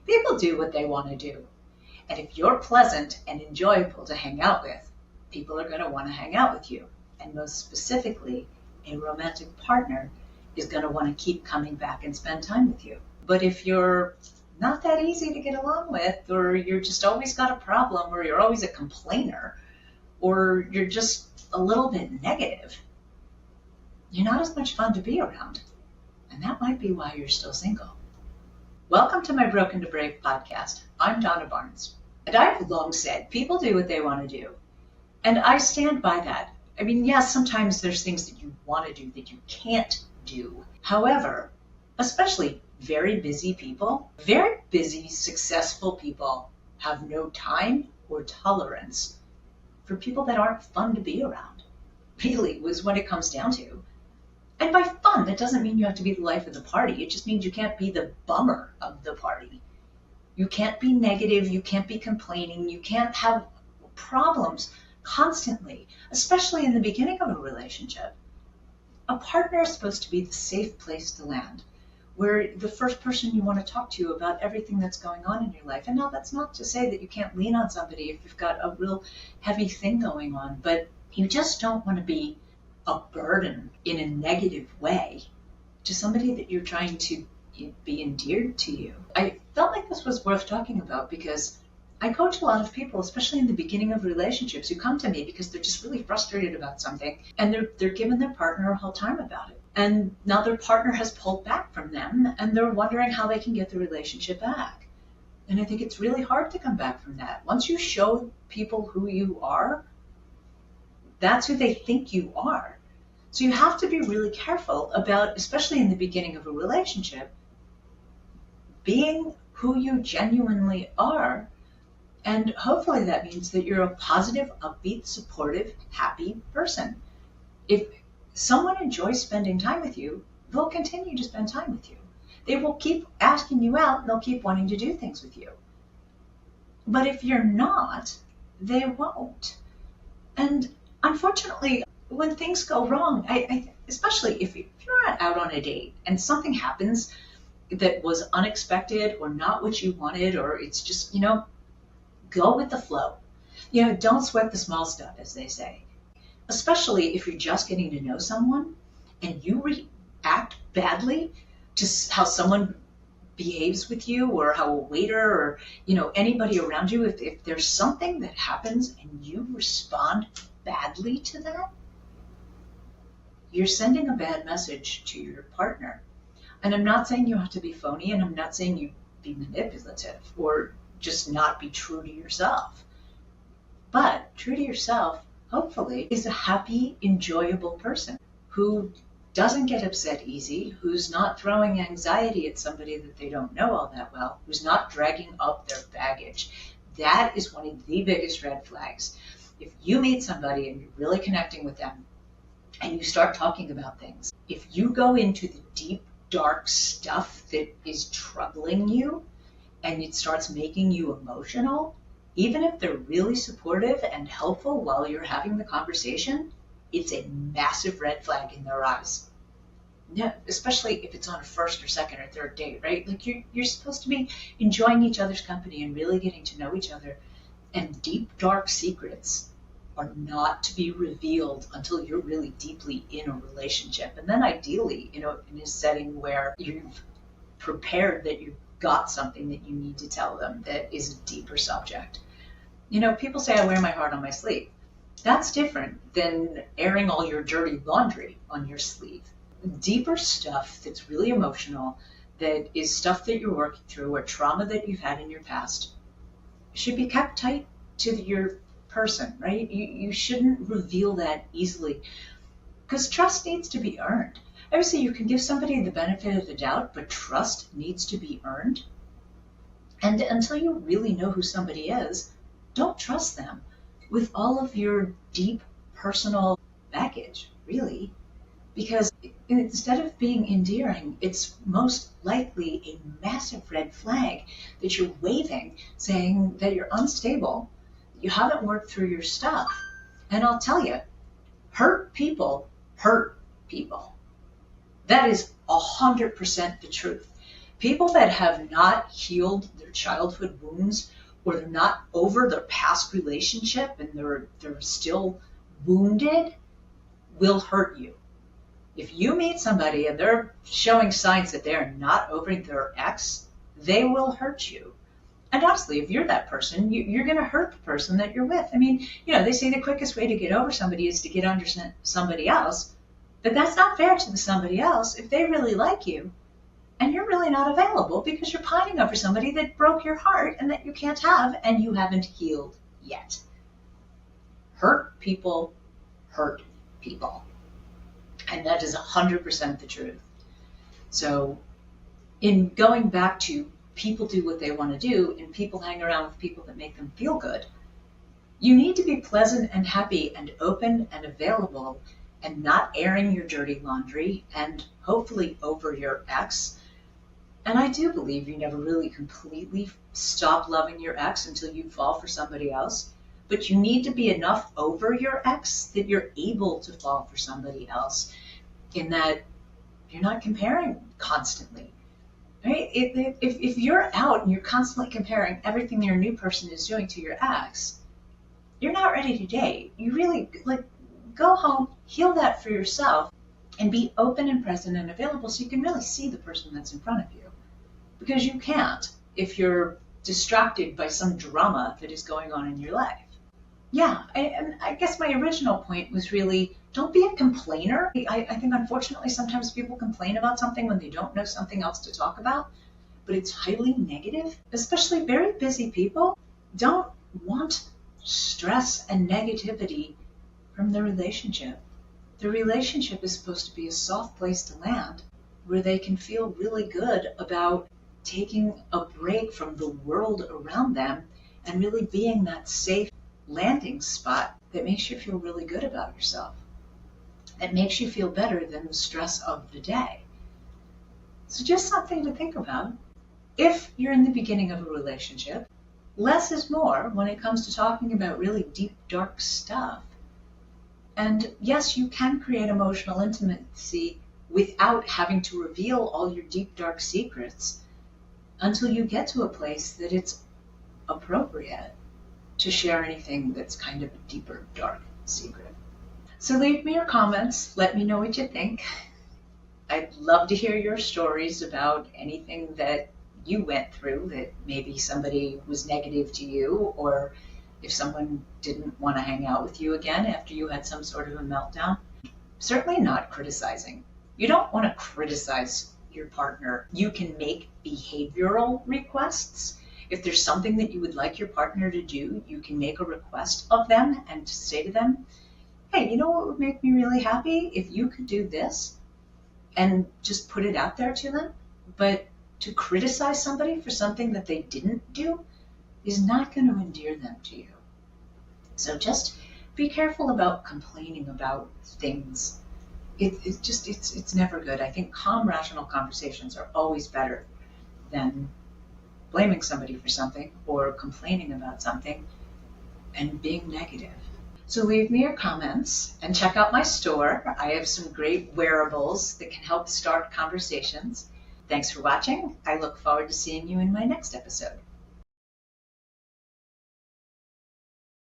People do what they want to do. And if you're pleasant and enjoyable to hang out with, people are going to want to hang out with you. And most specifically, a romantic partner is going to want to keep coming back and spend time with you. But if you're not that easy to get along with, or you're just always got a problem, or you're always a complainer, or you're just a little bit negative, you're not as much fun to be around. And that might be why you're still single. Welcome to my Broken to Brave podcast. I'm Donna Barnes. And I've long said people do what they want to do. And I stand by that. I mean, yes, sometimes there's things that you want to do that you can't do. However, especially very busy people, very busy, successful people have no time or tolerance for people that aren't fun to be around. Really, was what it comes down to. And by fun, that doesn't mean you have to be the life of the party. It just means you can't be the bummer of the party. You can't be negative. You can't be complaining. You can't have problems constantly, especially in the beginning of a relationship. A partner is supposed to be the safe place to land, where the first person you want to talk to about everything that's going on in your life. And now that's not to say that you can't lean on somebody if you've got a real heavy thing going on, but you just don't want to be a burden in a negative way to somebody that you're trying to be endeared to you. I felt like this was worth talking about because I coach a lot of people, especially in the beginning of relationships, who come to me because they're just really frustrated about something and they're giving their partner a hard time about it. And now their partner has pulled back from them and they're wondering how they can get the relationship back. And I think it's really hard to come back from that. Once you show people who you are, that's who they think you are. So you have to be really careful about, especially in the beginning of a relationship, being who you genuinely are. And hopefully that means that you're a positive, upbeat, supportive, happy person. If someone enjoys spending time with you, they'll continue to spend time with you. They will keep asking you out and they'll keep wanting to do things with you. But if you're not, they won't. And unfortunately, when things go wrong, especially if you're out on a date and something happens that was unexpected or not what you wanted, or it's just, go with the flow. Don't sweat the small stuff, as they say. Especially if you're just getting to know someone and you react badly to how someone behaves with you or how a waiter or, anybody around you, if there's something that happens and you respond badly to that, you're sending a bad message to your partner. And I'm not saying you have to be phony, and I'm not saying you be manipulative or just not be true to yourself. But true to yourself, hopefully, is a happy, enjoyable person who doesn't get upset easy, who's not throwing anxiety at somebody that they don't know all that well, who's not dragging up their baggage. That is one of the biggest red flags. If you meet somebody and you're really connecting with them and you start talking about things, if you go into the deep, dark stuff that is troubling you and it starts making you emotional, even if they're really supportive and helpful while you're having the conversation, it's a massive red flag in their eyes. Yeah, especially if it's on a first or second or third date, right? Like you're supposed to be enjoying each other's company and really getting to know each other. And deep, dark secrets are not to be revealed until you're really deeply in a relationship. And then ideally, in a setting where you've prepared that you've got something that you need to tell them that is a deeper subject. People say I wear my heart on my sleeve. That's different than airing all your dirty laundry on your sleeve. Deeper stuff that's really emotional, that is stuff that you're working through or trauma that you've had in your past, should be kept tight to your person, right? You shouldn't reveal that easily because trust needs to be earned. Obviously, you can give somebody the benefit of the doubt, but trust needs to be earned. And until you really know who somebody is, don't trust them with all of your deep personal baggage, really. Because instead of being endearing, it's most likely a massive red flag that you're waving, saying that you're unstable, you haven't worked through your stuff. And I'll tell you, hurt people hurt people. That is 100% the truth. People that have not healed their childhood wounds, or they're not over their past relationship and they're still wounded, will hurt you. If you meet somebody and they're showing signs that they're not over their ex, they will hurt you. And honestly, if you're that person, you're going to hurt the person that you're with. I mean, they say the quickest way to get over somebody is to get under somebody else, but that's not fair to the somebody else if they really like you and you're really not available because you're pining over somebody that broke your heart and that you can't have and you haven't healed yet. Hurt people hurt people. And that is 100% the truth. So in going back to people do what they want to do and people hang around with people that make them feel good, you need to be pleasant and happy and open and available and not airing your dirty laundry and hopefully over your ex. And I do believe you never really completely stop loving your ex until you fall for somebody else. But you need to be enough over your ex that you're able to fall for somebody else, in that you're not comparing constantly. Right? If you're out and you're constantly comparing everything your new person is doing to your ex, you're not ready to date. You really, go home, heal that for yourself, and be open and present and available so you can really see the person that's in front of you. Because you can't if you're distracted by some drama that is going on in your life. Yeah, and I guess my original point was really, don't be a complainer. I think unfortunately sometimes people complain about something when they don't know something else to talk about, but it's highly negative. Especially very busy people don't want stress and negativity from the relationship. The relationship is supposed to be a soft place to land where they can feel really good about taking a break from the world around them and really being that safe landing spot that makes you feel really good about yourself, that makes you feel better than the stress of the day. So just something to think about. If you're in the beginning of a relationship, less is more when it comes to talking about really deep, dark stuff. And yes, you can create emotional intimacy without having to reveal all your deep, dark secrets until you get to a place that it's appropriate to share anything that's kind of a deeper, dark secret. So leave me your comments. Let me know what you think. I'd love to hear your stories about anything that you went through that maybe somebody was negative to you, or if someone didn't want to hang out with you again after you had some sort of a meltdown. Certainly not criticizing. You don't want to criticize your partner. You can make behavioral requests. If there's something that you would like your partner to do, you can make a request of them and say to them, hey, you know what would make me really happy? If you could do this, and just put it out there to them. But to criticize somebody for something that they didn't do is not going to endear them to you. So just be careful about complaining about things. It's never good. I think calm, rational conversations are always better than blaming somebody for something or complaining about something and being negative. So leave me your comments and check out my store. I have some great wearables that can help start conversations. Thanks for watching. I look forward to seeing you in my next episode.